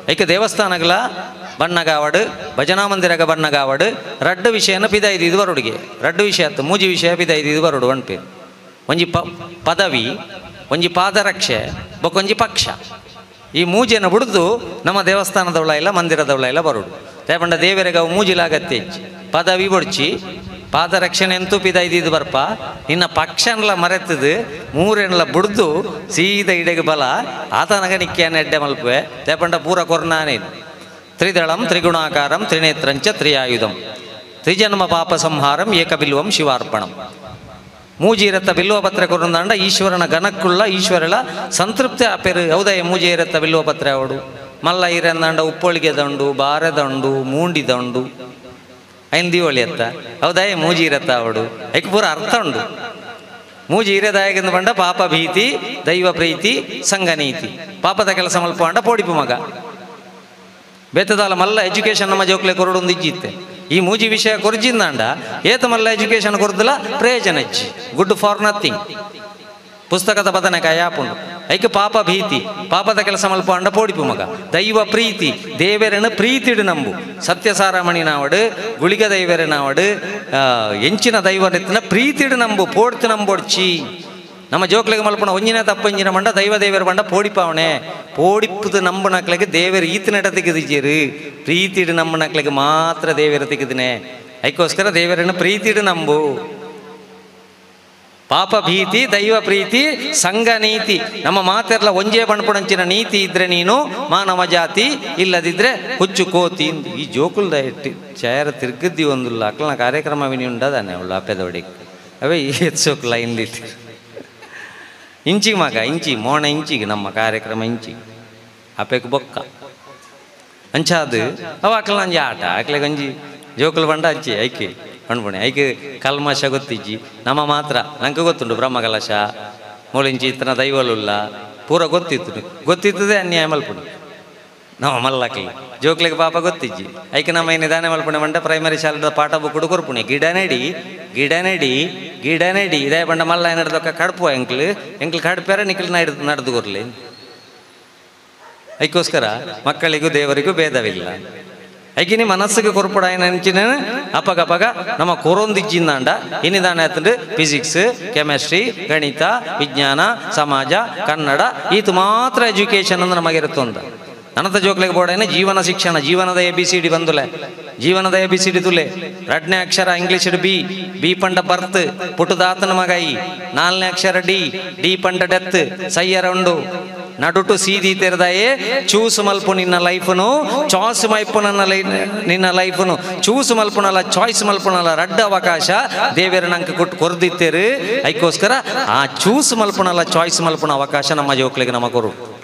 ಐಕ ದೇವಸ್ಥಾನಗಳ ಬಣ್ಣಗಾವಡು ಭಜನಾ ಮಂದಿರಗ ಬಣ್ಣಗಾವಡು ರಡ್ಡು ವಿಷಯನ ಪಿದೈದು ಬರುಡಿಗೆ ರಡ್ಡು ವಿಷಯ ಅತ್ತು ಮೂಜಿ ವಿಷಯ ಪಿದೈದು ಬರುಡು ಅನ್ಪೇರು ಒಂಜಿ ಪದವಿ ಒಂಜಿ ಪಾದರಕ್ಷೆ ಬೊಕೊಂಜಿ ಪಕ್ಷ ಈ ಮೂಜೆನ ಬಿಡ್ದು ನಮ್ಮ ದೇವಸ್ಥಾನದವಳ ಇಲ್ಲ ಮಂದಿರದವಳ ಇಲ್ಲ ಬರುಡು ತೇಪಂಡ ದೇವರಿಗೆ ಅವು ಮೂಜಿಲಾಗತ್ತೆ ಪದವಿ ಬೊಡ್ಚಿ ಪಾದರಕ್ಷಣೆ ಎಂತೂ ಪಿದೈದು ಬರ್ಪ ನಿನ್ನ ಪಕ್ಷನ್ಲ ಮರೆತದು ಮೂರೆಣ್ಲ ಬುಡ್ದು ಸೀದ ಇಡೆಗೆ ಬಲ ಆತನಗ ನಿಕ್ಕಿಯನ್ನ ಎಡ್ಡೆ ಮಲ್ಪುವೆ ತೇಪಂಡ ಪೂರ ಕೊರ್ನಾನೇನು ತ್ರಿದಳಂ ತ್ರಿಗುಣಾಕಾರಂ ತ್ರಿನೇತ್ರಂಚ ತ್ರಿಯಾಯುಧಂ ತ್ರಿಜನ್ಮ ಪಾಪ ಸಂಹಾರಂ ಏಕಬಿಲ್ವಂ ಶಿವಾರ್ಪಣಂ ಮೂಜಿರತ್ತ ಬಿಲ್ವ ಪತ್ರ ಕೊರಂದಾಂಡ ಈಶ್ವರನ ಗನಕ್ಕುಳ್ಳ ಈಶ್ವರಳ ಸಂತೃಪ್ತಿ ಆಪೇರು ಹೌದಯ ಮೂಜಿ ಇರತ್ತ ಬಿಲ್ವ ಪತ್ರ ಅವಡು ಮಲ್ಲ ಇರಂದಾಂಡ ಉಪ್ಪೊಳಿಗೆ ದಂಡು ಬಾರೆದಂಡು ಮೂಂಡಿ ದಂಡು ಐನ್ ದಿವಳಿ ಅತ್ತ ಹೌದಾಯ ಮೂಜಿ ಇರತ್ತ ಅವಡು ಐಕ್ ಪೂರ ಅರ್ಥ ಉಂಡು ಮೂಜಿ ಇರದಾಯಗೆಂದು ಬಂಡ ಪಾಪ ಭೀತಿ ದೈವ ಪ್ರೀತಿ ಸಂಘನೀತಿ ಪಾಪದ ಕೆಲಸ ಮಲ್ಪ ಅಂಡ ಪೋಡಿಪು ಮಗ ಬೇತದಾಲ ಮಲ್ಲ ಎಜುಕೇಶನ್ ನಮ್ಮ ಜೋಕ್ಲೆ ಕೊರಡು ಒಂದು ಇಜ್ಜಿತ್ತೆ ಈ ಮೂಜಿ ವಿಷಯ ಕೊರ್ಜಿಂದಾಂಡ ಏತ ಮಲ್ಲ ಎಜುಕೇಶನ್ ಕೊರದಲ್ಲ ಪ್ರಯೋಜನ ಇಜ್ಜಿ ಗುಡ್ ಫಾರ್ ನಥಿಂಗ್ ಪುಸ್ತಕದ ಬದನೆಕಾಯಿ ಆಪುಂಡು ಐಕೆ ಪಾಪ ಭೀತಿ ಪಾಪದ ಕೆಲಸ ಮಲ್ಪ ಅಂಡ ಪೋಡಿಪು ಮಗ ದೈವ ಪ್ರೀತಿ ದೇವರನ್ನು ಪ್ರೀತಿಡು ನಂಬು ಸತ್ಯಸಾರಮಣಿ ನಾವಡು ಗುಳಿಗ ದೈವರ ನಾವಡು ಎಂಚಿನ ದೈವನ ಪ್ರೀತಿಡು ನಂಬು ಪೋಡ್ತು ನಂಬೊಡ್ಚಿ ನಮ್ಮ ಜೋಕ್ಲಿಗೆ ಮಲ್ಪಣ ಒಂಜಿನ ತಪ್ಪಂಜಿನ ಮಂಡ ದೈವ ದೇವರ ಬಂಡ ಪೋಡಿಪಾವಣೆ ಪೋಡಿಪ್ಪದು ನಂಬನಕ್ಲಿಗೆ ದೇವರ ಈತನಟ ತೆಗೆದಿದ್ದೀರು ಪ್ರೀತಿಡು ನಂಬನಕ್ಲಿಗೆ ಮಾತ್ರ ದೇವರ ತೆಗೆದಿನೇ ಅದಕ್ಕೋಸ್ಕರ ದೇವರನ್ನು ಪ್ರೀತಿಡು ನಂಬು ಪಾಪ ಭೀತಿ ದೈವ ಪ್ರೀತಿ ಸಂಘ ನೀತಿ ನಮ್ಮ ಮಾತೆಲ್ಲ ಒಂಜೇ ಬಣ್ಪುಣಂಚಿನ ನೀತಿ ಇದ್ರೆ ನೀನು ಮಾನವ ಜಾತಿ ಇಲ್ಲದಿದ್ರೆ ಹುಚ್ಚು ಕೋತಿ ಈ ಜೋಕುಲ್ದ ಇಟ್ಟು ಚೇರ ತಿರ್ಗದ್ದಿ ಒಂದುಲ್ಲ ಅಕ್ಲನ ಕಾರ್ಯಕ್ರಮವಿನಿ ಉಂಡದಾನೆ ಅವಳು ಅಪ್ಪೆದೊಡಿಗೆ ಅವೇ ಎತ್ಸೋಕ್ ಲೈನ್ಲಿಟ್ಟು ಇಂಚಿಗೆ ಮಗ ಇಂಚಿ ಮೋಣ ಇಂಚಿಗೆ ನಮ್ಮ ಕಾರ್ಯಕ್ರಮ ಇಂಚಿಗೆ ಅಪ್ಪೆಗೆ ಬೊಕ್ಕ ಅಂಚಾದು ಅವ ಅಕ್ಲ ಅಂಜಿ ಆಟ ಅಕ್ಲೆ ಗಂಜಿ ಜೋಕುಲು ಬಂಡ ಹಚ್ಚಿ ಐಕೆ ಅಣ್ಬುಣೆ ಐಕೆ ಕಲ್ಮಶ ಗೊತ್ತಿಜ್ಜಿ ನಮ್ಮ ಮಾತ್ರ ನಂಗೆ ಗೊತ್ತುಂಟು ಬ್ರಹ್ಮಕಲಶ ಮೂಳಿಂಚಿ ಇತ್ತನ ದೈವಲುಲ್ಲ ಪೂರ ಗೊತ್ತಿತ್ತದೆ ಅನ್ಯಾಯ ಮಲ್ಪುಣಿ ನಾವು ಮಲ್ಲಕ್ಲಿ ಜೋಕ್ಲಿಗೆ ಪಾಪ ಗೊತ್ತಿಜ್ಜಿ ಐಕೆ ನಮ್ಮ ಏನೇ ದಾನೆ ಮಲ್ಪುಣೆ ಮಂಡ ಪ್ರೈಮರಿ ಶಾಲೆದ ಪಾಠ ಬುಕ್ಕುಡು ಕೊರ್ಪುಣೆ ಗಿಡ ನೆಡಿ ಇದೇ ಬಂಡ ಮಲ್ಲ ನಡೆದೊಕ್ಕ ಕಡ್ಪುವ ಎಂಕ್ಲು ಕಡ್ಪ್ಯಾರ ನಿಕ್ಲು ನಡೆದು ಕೊರ್ಲಿ ಐಕೋಸ್ಕರ ಮಕ್ಕಳಿಗೂ ದೇವರಿಗೂ ಭೇದವಿಲ್ಲ ಐಕಿನಿ ಮನಸ್ಸಿಗೆ ಕೊರ್ಪುಡ ನೆಂಚಿನ ಅಪಗ ನಮ್ಮ ಕೊರೊಂದಿಜ್ಜಿಂದಾಂಡ ಇನ್ನಿದಾನೆ ಆತಂದು ಫಿಸಿಕ್ಸ್ ಕೆಮಿಸ್ಟ್ರಿ ಗಣಿತ ವಿಜ್ಞಾನ ಸಮಾಜ ಕನ್ನಡ ಈತು ಮಾತ್ರ ಎಜುಕೇಶನ್ ಅಂದ್ರೆ ನಮಗಿರುತ್ತೊಂದ ನನತ ಜೋಕ್ಲಿಗೆ ಬೋಡೇನೆ ಜೀವನ ಶಿಕ್ಷಣ ಜೀವನದ ABCD ಬಂದುಲೆ ಜೀವನದ ABCD ತುಲೆ ಎರಡನೇ ಅಕ್ಷರ ಇಂಗ್ಲಿಷ್ ಬಿ ಪಂಡ ಬರ್ತ್ ಪುಟದಾತನ ಮಗೈ ನಾಲ್ನೇ ಅಕ್ಷರ ಡಿ ಪಂಡ ಡೆತ್ ಸೈಯರ ಉಂಡು ನಡುಟು ಸೀದಿ ತೆರೆದಾಯೇ ಚೂಸು ಮಲ್ಪು ನಿನ್ನ ಲೈಫ್ನು ಚಾಯ್ಸ್ ಮಲ್ಪು ನಿನ್ನ ಲೈಫ್ನು ಚೂಸು ಮಲ್ಪುನಲ್ಲ ಚಾಯ್ಸ್ ಮಲ್ಪುನಲ್ಲ ರಡ್ಡ ಅವಕಾಶ ದೇವರ ನಂಗೆ ಕೊಟ್ಟು ಕೊರ್ದಿತ್ತೇರು ಅದಕ್ಕೋಸ್ಕರ ಆ ಚೂಸ್ ಮಲ್ಪುನಲ್ಲ ಚಾಯ್ಸ್ ಮಲ್ಪುನ ಅವಕಾಶ ನಮ್ಮ ಜೋಕ್ಲಿಗೆ ನಮ್ಮ ಕೊರು